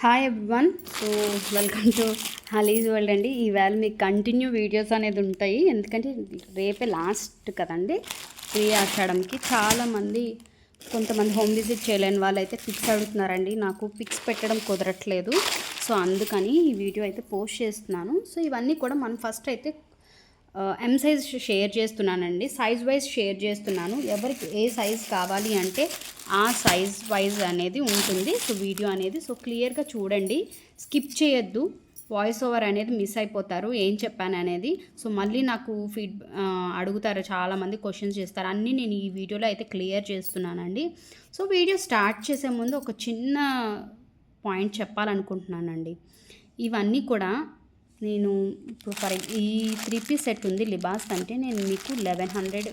Hi everyone. So welcome to హలీజ్ world అండి. ఈవేళ మీకు కంటిన్యూ వీడియోస్ అనేది ఉంటాయి, ఎందుకంటే రేపే లాస్ట్ కదండి ప్రీ ఆషాఢంకి. చాలామంది కొంతమంది హోమ్ విజిట్ చేయలేని వాళ్ళు అయితే పిక్స్ అడుగుతున్నారండి. నాకు పిక్స్ పెట్టడం కుదరట్లేదు, సో అందుకని ఈ వీడియో అయితే పోస్ట్ చేస్తున్నాను. సో ఇవన్నీ కూడా మనం ఫస్ట్ అయితే ఎం సైజ్ షేర్ చేస్తున్నానండి, సైజ్ వైజ్ షేర్ చేస్తున్నాను. ఎవరికి ఏ సైజ్ కావాలి అంటే ఆ సైజ్ వైజ్ అనేది ఉంటుంది. సో వీడియో అనేది సో క్లియర్గా చూడండి, స్కిప్ చేయొద్దు. వాయిస్ ఓవర్ అనేది మిస్ అయిపోతారు ఏం చెప్పాను అనేది. సో మళ్ళీ నాకు అడుగుతారు, చాలామంది క్వశ్చన్స్ చేస్తారు, అన్నీ నేను ఈ వీడియోలో అయితే క్లియర్ చేస్తున్నానండి. సో వీడియో స్టార్ట్ చేసే ముందు ఒక చిన్న పాయింట్ చెప్పాలనుకుంటున్నానండి. ఇవన్నీ కూడా నేను ఇప్పుడు ఈ 3 పీస్ సెట్ ఉంది లిబాస్ అంటే నేను మీకు 1100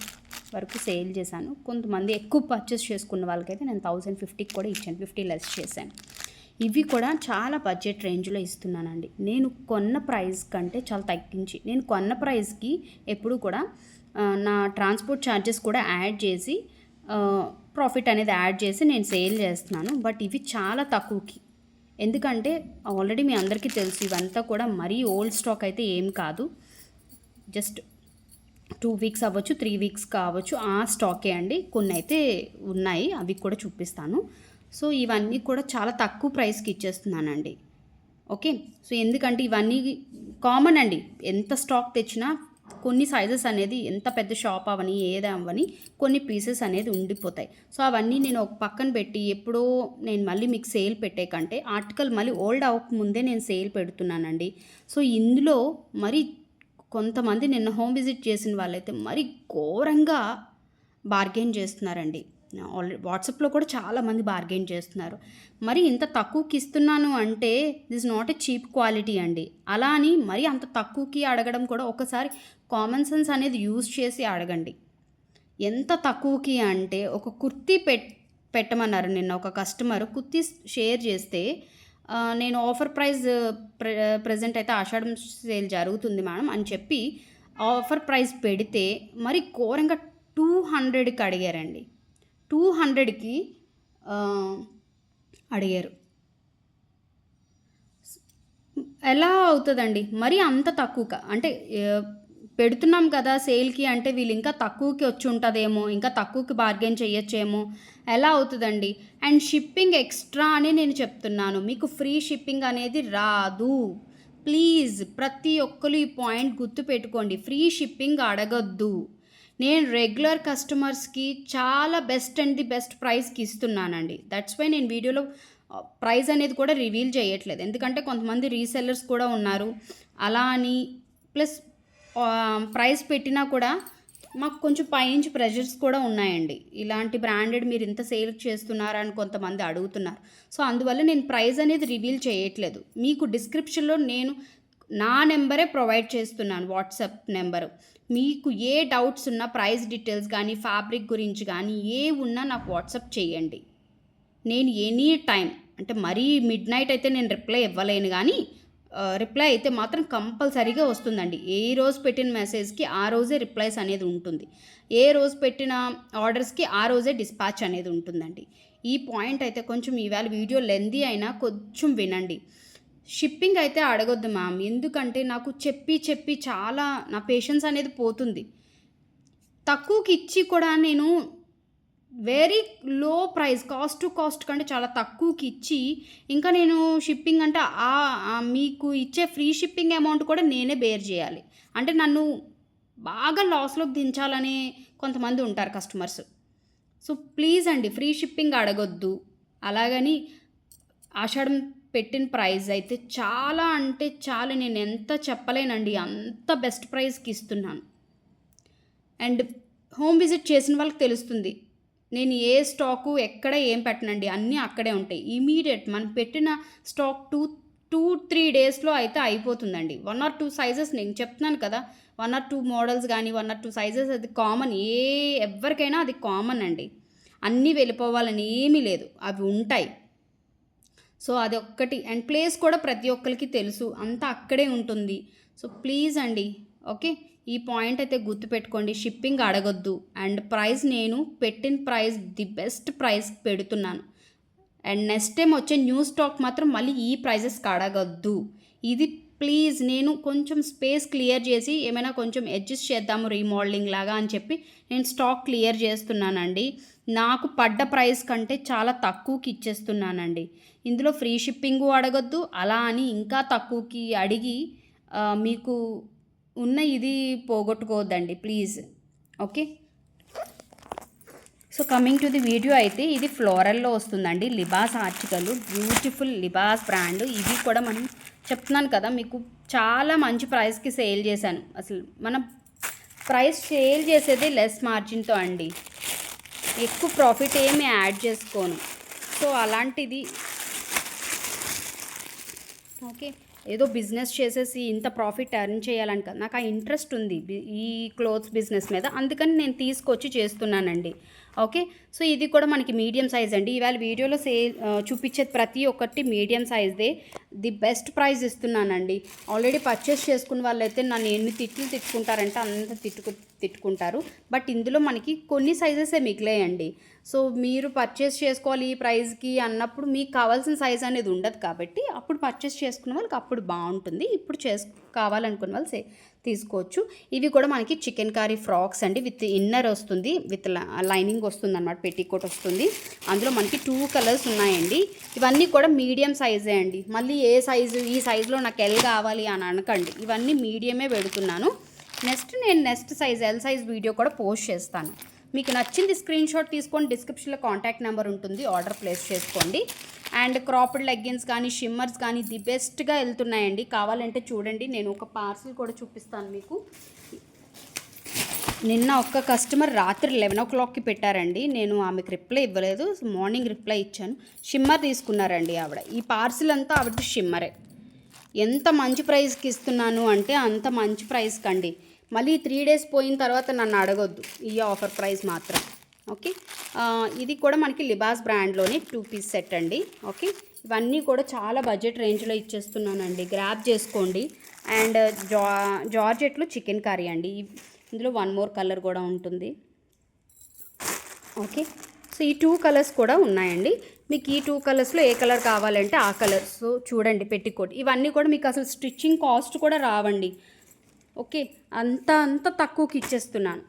వరకు సేల్ చేశాను. కొంతమంది ఎక్కువ పర్చేస్ చేసుకున్న వాళ్ళకైతే నేను 1050కి కూడా ఇచ్చాను, 50 లెస్ చేశాను. ఇవి కూడా చాలా బడ్జెట్ రేంజ్లో ఇస్తున్నానండి. నేను కొన్న ప్రైస్ కంటే చాలా తగ్గించి, నేను కొన్న ప్రైస్కి ఎప్పుడు కూడా నా ట్రాన్స్పోర్ట్ ఛార్జెస్ కూడా యాడ్ చేసి ప్రాఫిట్ అనేది యాడ్ చేసి నేను సేల్ చేస్తున్నాను. బట్ ఇవి చాలా తక్కువకి, ఎందుకంటే ఆల్రెడీ మీ అందరికీ తెలుసు ఇవంతా కూడా మరీ ఓల్డ్ స్టాక్ అయితే ఏం కాదు. జస్ట్ 2 వీక్స్ అవ్వచ్చు, 3 వీక్స్ కావచ్చు, ఆ స్టాకే అండి. కొన్ని అయితే ఉన్నాయి, అవి కూడా చూపిస్తాను. సో ఇవన్నీ కూడా చాలా తక్కువ ప్రైస్కి ఇచ్చేస్తున్నానండి. ఓకే, సో ఎందుకంటే ఇవన్నీ కామన్ అండి. ఎంత స్టాక్ తెచ్చినా కొన్ని సైజెస్ అనేది ఎంత పెద్ద షాప్ అవని ఏదవని కొన్ని పీసెస్ అనేది ఉండిపోతాయి. సో అవన్నీ నేను ఒక పక్కన పెట్టి ఎప్పుడో నేను మళ్ళీ మీకు సేల్ పెట్టే కంటే ఆర్టికల్ మళ్ళీ ఓల్డ్ అవ్వకముందే నేను సేల్ పెడుతున్నానండి. సో ఇందులో మరి కొంతమంది నిన్న హోమ్ విజిట్ చేసిన వాళ్ళైతే మరి ఘోరంగా బార్గెన్ చేస్తున్నారండి. ఆల్రెడీ వాట్సాప్లో కూడా చాలామంది బార్గెన్ చేస్తున్నారు. మరి ఇంత తక్కువకి ఇస్తున్నాను అంటే this not a cheap quality అండి. అలా అని మరి అంత తక్కువకి అడగడం కూడా ఒకసారి కామన్ సెన్స్ అనేది యూజ్ చేసి అడగండి. ఎంత తక్కువకి అంటే ఒక కుర్తీ పెట్టమన్నారు నిన్న ఒక కస్టమర్. కుర్తీ షేర్ చేస్తే నేను ఆఫర్ ప్రైస్ ప్రజెంట్ అయితే ఆషాఢం సేల్ జరుగుతుంది మేడం అని చెప్పి ఆఫర్ ప్రైస్ పెడితే మరి ఘోరంగా 200కి అడిగారండి. 200కి అడిగారు. ఎలా అవుతుందండి మరి అంత తక్కువగా? అంటే పెడుతున్నాం కదా సేల్కి అంటే వీళ్ళు ఇంకా తక్కువకి వచ్చి ఉంటుందేమో, ఇంకా తక్కువకి బార్గెన్ చేయొచ్చేమో, ఎలా అవుతుందండి? అండ్ షిప్పింగ్ ఎక్స్ట్రా అని నేను చెప్తున్నాను, మీకు ఫ్రీ షిప్పింగ్ అనేది రాదు. ప్లీజ్ ప్రతి ఒక్కరు ఈ పాయింట్ గుర్తుపెట్టుకోండి, ఫ్రీ షిప్పింగ్ అడగొద్దు. నేను రెగ్యులర్ కస్టమర్స్కి చాలా బెస్ట్ అండ్ ది బెస్ట్ ప్రైస్కి ఇస్తున్నానండి. దట్స్ వై నేను వీడియోలో ప్రైస్ అనేది కూడా రివీల్ చేయట్లేదు, ఎందుకంటే కొంతమంది రీసెల్లర్స్ కూడా ఉన్నారు. అలా అని ప్లస్ ప్రైస్ పెట్టినా కూడా మాకు కొంచెం పైనుంచి ప్రెషర్స్ కూడా ఉన్నాయండి. ఇలాంటి బ్రాండెడ్ మీరు ఇంత సేల్ చేస్తున్నారని కొంతమంది అడుగుతున్నారు. సో అందువల్ల నేను ప్రైస్ అనేది రివీల్ చేయట్లేదు. మీకు డిస్క్రిప్షన్లో నేను నా నెంబరే ప్రొవైడ్ చేస్తున్నాను, వాట్సాప్ నెంబరు. మీకు ఏ డౌట్స్ ఉన్నా, ప్రైస్ డీటెయిల్స్ కానీ ఫ్యాబ్రిక్ గురించి కానీ ఏ ఉన్నా నాకు వాట్సాప్ చేయండి. నేను ఎనీ టైం, అంటే మరీ మిడ్ నైట్ అయితే నేను రిప్లై ఇవ్వలేను, కానీ రిప్లై అయితే మాత్రం కంపల్సరీగా వస్తుందండి. ఏ రోజు పెట్టిన మెసేజ్కి ఆ రోజే రిప్లైస్ అనేది ఉంటుంది, ఏ రోజు పెట్టిన ఆర్డర్స్కి ఆ రోజే డిస్పాచ్ అనేది ఉంటుందండి. ఈ పాయింట్ అయితే కొంచెం ఈవేళ వీడియో లెందీ అయినా కొంచెం వినండి. షిప్పింగ్ అయితే అడగొద్దు మ్యామ్, ఎందుకంటే నాకు చెప్పి చాలా నా పేషెన్స్ అనేది పోతుంది. తక్కువకి ఇచ్చి కూడా నేను very low price, cost to cost కంటే చాలా తక్కువకి ఇచ్చి ఇంకా నేను షిప్పింగ్ అంటే మీకు ఇచ్చే ఫ్రీ షిప్పింగ్ అమౌంట్ కూడా నేనే బేర్ చేయాలి అంటే నన్ను బాగా లాస్లోకి దించాలని కొంతమంది ఉంటారు కస్టమర్స్. సో ప్లీజ్ అండి, ఫ్రీ షిప్పింగ్ అడగొద్దు. అలాగని ఆషాఢం పెట్టిన ప్రైస్ అయితే చాలా అంటే చాలా, నేను ఎంత చెప్పలేనండి, అంత బెస్ట్ ప్రైస్కి ఇస్తున్నాను. అండ్ హోమ్ విజిట్ చేసిన వాళ్ళకి తెలుస్తుంది నేను ఏ స్టాకు ఎక్కడ ఏం పెట్టనండి, అన్నీ అక్కడే ఉంటాయి. ఇమీడియట్ మనం పెట్టిన స్టాక్ 2-3 డేస్లో అయితే అయిపోతుందండి. 1 or 2 సైజెస్ నేను చెప్తున్నాను కదా, 1 or 2 మోడల్స్ కానీ 1 or 2 సైజెస్ అది కామన్, ఎవరికైనా అది కామన్ అండి. అన్నీ వెళ్ళిపోవాలని ఏమీ లేదు, అవి ఉంటాయి. సో అది ఒక్కటి. అండ్ ప్లేస్ కూడా ప్రతి ఒక్కరికి తెలుసు, అంతా అక్కడే ఉంటుంది. సో ప్లీజ్ అండి, ఓకే, ఈ పాయింట్ అయితే గుర్తుపెట్టుకోండి. షిప్పింగ్ అడగొద్దు. అండ్ ప్రైస్ నేను పెట్టిన ప్రైస్ ది బెస్ట్ ప్రైస్ పెడుతున్నాను. అండ్ నెక్స్ట్ టైం వచ్చే న్యూ స్టాక్ మాత్రం మళ్ళీ ఈ ప్రైజెస్కి అడగద్దు. ఇది ప్లీజ్ నేను కొంచెం స్పేస్ క్లియర్ చేసి ఏమైనా కొంచెం అడ్జస్ట్ చేద్దాము రీమోడలింగ్ లాగా అని చెప్పి నేను స్టాక్ క్లియర్ చేస్తున్నానండి. నాకు పడ్డ ప్రైస్ కంటే చాలా తక్కువకి ఇచ్చేస్తున్నానండి. ఇందులో ఫ్రీ షిప్పింగు అడగొద్దు, అలా అని ఇంకా తక్కువకి అడిగి మీకు ఉన్న ఇది పోగొట్టుకోవద్దండి please. Okay, so coming to the video అయితే ఇది ఫ్లోరల్లో వస్తుందండి. Libas article, beautiful Libas brand. ఇవి కూడా మనం చెప్తున్నాను కదా మీకు చాలా మంచి ప్రైస్కి సేల్ చేశాను. అసలు మనం ప్రైస్ సేల్ చేసేది లెస్ మార్జిన్తో అండి, ఎక్కువ ప్రాఫిట్ ఏమి యాడ్ చేసుకోను. సో అలాంటిది ఓకే, ఏదో బిజినెస్ చేసేసి ఇంత ప్రాఫిట్ ఎర్న్ చేయాలని కదా, నాకు ఆ ఇంట్రెస్ట్ ఉంది ఈ క్లోత్స్ బిజినెస్ మీద, అందుకని నేను తీసుకొచ్చి చేస్తున్నానండి. ఓకే, సో ఇది కూడా మనకి మీడియం సైజ్ అండి. ఇవాళ వీడియోలో చూపించేది ప్రతి ఒక్కటి మీడియం సైజ్దే. ది బెస్ట్ ప్రైస్ ఇస్తున్నానండి. ఆల్రెడీ పర్చేస్ చేసుకున్న వాళ్ళైతే నన్ను ఎన్ని తిట్టుకుంటారంటే అంత తిట్టుకుంటారు. బట్ ఇందులో మనకి కొన్ని సైజెసే మిగిలాయండి. సో మీరు పర్చేస్ చేసుకోవాలి ఈ ప్రైస్కి అన్నప్పుడు మీకు కావాల్సిన సైజ్ అనేది ఉండదు కాబట్టి అప్పుడు పర్చేస్ చేసుకున్న వాళ్ళకి అప్పుడు బాగుంటుంది. ఇప్పుడు కావాలనుకున్న వాళ్ళు తీసుకోవచ్చు. ఇవి కూడా మనకి చికెన్ కర్రీ ఫ్రాక్స్ అండి. విత్ ఇన్నర్ వస్తుంది, విత్ లైనింగ్ వస్తుంది అనమాట, పెట్టికోట్ వస్తుంది. అందులో మనకి 2 కలర్స్ ఉన్నాయండి. ఇవన్నీ కూడా మీడియం సైజే అండి. మళ్ళీ ఏ సైజు ఈ సైజులో నాకు ఎల్ కావాలి అని అనకండి, ఇవన్నీ మీడియమే పెడుతున్నాను. Next size L size video కూడా పోస్ట్ చేస్తాను. మీకు నచ్చింది స్క్రీన్ షాట్ తీసుకొని డిస్క్రిప్షన్లో కాంటాక్ట్ నెంబర్ ఉంటుంది, ఆర్డర్ ప్లేస్ చేసుకోండి. అండ్ క్రాప్డ్ లెగ్గిన్స్ కానీ షిమ్మర్స్ కానీ ది బెస్ట్గా వెళ్తున్నాయండి. కావాలంటే చూడండి, నేను ఒక పార్సిల్ కూడా చూపిస్తాను మీకు. నిన్న ఒక్క కస్టమర్ రాత్రి 11 o'clockకి పెట్టారండి. నేను ఆమెకు రిప్లై ఇవ్వలేదు, మార్నింగ్ రిప్లై ఇచ్చాను. షిమ్మర్ తీసుకున్నారండి ఆవిడ. ఈ పార్సిల్ అంతా ఆవిడ షిమ్మరే. ఎంత మంచి ప్రైస్కి ఇస్తున్నాను అంటే అంత మంచి ప్రైస్కి అండి. మళ్ళీ 3 days పోయిన తర్వాత నన్ను అడగొద్దు ఈ ఆఫర్ ప్రైస్ మాత్రం. ఓకే, ఇది కూడా మనకి లిబాస్ బ్రాండ్లోని 2 piece సెట్ అండి. ఓకే, ఇవన్నీ కూడా చాలా బడ్జెట్ రేంజ్లో ఇచ్చేస్తున్నానండి, గ్రాబ్ చేసుకోండి. అండ్ జార్జెట్లో చికెన్ కర్రీ అండి. ఇందులో 1 more కలర్ కూడా ఉంటుంది. ఓకే, సో ఈ 2 కలర్స్ కూడా ఉన్నాయండి. మీకు ఈ 2 కలర్స్లో ఏ కలర్ కావాలంటే ఆ కలర్. సో చూడండి, పెట్టికోట్ ఇవన్నీ కూడా మీకు అసలు స్టిచ్చింగ్ కాస్ట్ కూడా రావండి. ఓకే, అంత తక్కువకి ఇచ్చేస్తున్నాను.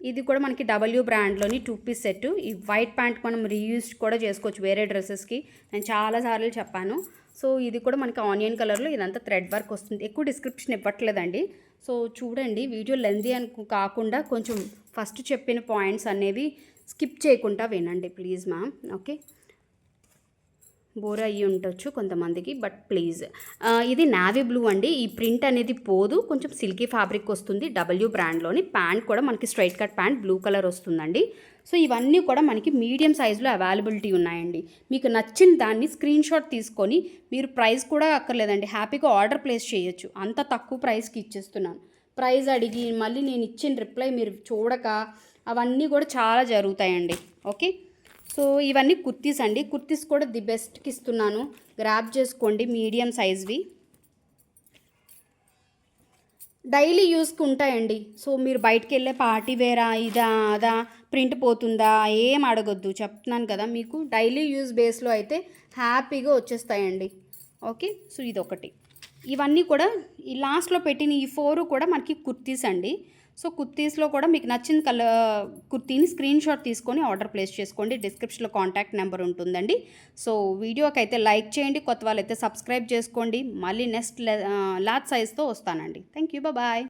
ఇది కూడా మనకి డబ్ల్యూ బ్రాండ్లోని 2 piece సెట్. ఈ వైట్ ప్యాంట్ మనం రీయూజ్ కూడా చేసుకోవచ్చు వేరే డ్రెస్సెస్కి, నేను చాలాసార్లు చెప్పాను. సో ఇది కూడా మనకి ఆనియన్ కలర్లో, ఇదంతా థ్రెడ్ వర్క్ వస్తుంది. ఎక్కువ డిస్క్రిప్షన్ ఇవ్వట్లేదండి. సో చూడండి, వీడియో లెంతీ అని కాకుండా కొంచెం ఫస్ట్ చెప్పిన పాయింట్స్ అనేవి స్కిప్ చేయకుండా వినండి ప్లీజ్ మ్యామ్. ఓకే, బోర్ అయ్యి ఉండొచ్చు కొంతమందికి, బట్ ప్లీజ్. ఇది నావీ బ్లూ అండి. ఈ ప్రింట్ అనేది పోదు, కొంచెం సిల్కీ ఫ్యాబ్రిక్ వస్తుంది. డబ్ల్యూ బ్రాండ్లోని ప్యాంట్ కూడా మనకి straight cut pant blue colour వస్తుందండి. సో ఇవన్నీ కూడా మనకి మీడియం సైజులో అవైలబిలిటీ ఉన్నాయండి. మీకు నచ్చిన దాన్ని స్క్రీన్ షాట్ తీసుకొని మీరు ప్రైస్ కూడా అక్కర్లేదండి, హ్యాపీగా ఆర్డర్ ప్లేస్ చేయొచ్చు. అంత తక్కువ ప్రైస్కి ఇచ్చేస్తున్నాను. ప్రైస్ అడిగి మళ్ళీ నేను ఇచ్చిన రిప్లై మీరు చూడక అవన్నీ కూడా చాలా జరుగుతాయండి. ఓకే, సో ఇవన్నీ కుర్తీస్ అండి. కుర్తీస్ కూడా ది బెస్ట్కి ఇస్తున్నాను, గ్రాబ్ చేసుకోండి. మీడియం సైజ్వి డైలీ యూస్కి ఉంటాయండి. సో మీరు బయటికి వెళ్ళే పార్టీ వేరా ఇదా అదా ప్రింట్ పోతుందా ఏం అడగొద్దు, చెప్తున్నాను కదా మీకు. డైలీ యూజ్ బేస్లో అయితే హ్యాపీగా వచ్చేస్తాయండి. ఓకే, సో ఇదొకటి. ఇవన్నీ కూడా ఈ లాస్ట్లో పెట్టిన ఈ 4 కూడా మనకి కుర్తీస్ అండి. సో కుర్తీస్లో కూడా మీకు నచ్చిన కుర్తీని స్క్రీన్ షాట్ తీసుకొని ఆర్డర్ ప్లేస్ చేసుకోండి. డిస్క్రిప్షన్లో కాంటాక్ట్ నెంబర్ ఉంటుందండి. సో వీడియోకి అయితే లైక్ చేయండి, కొత్త వాళ్ళైతే సబ్స్క్రైబ్ చేసుకోండి. మళ్ళీ నెక్స్ట్ లార్జ్ సైజ్తో వస్తానండి. Thank you, bye.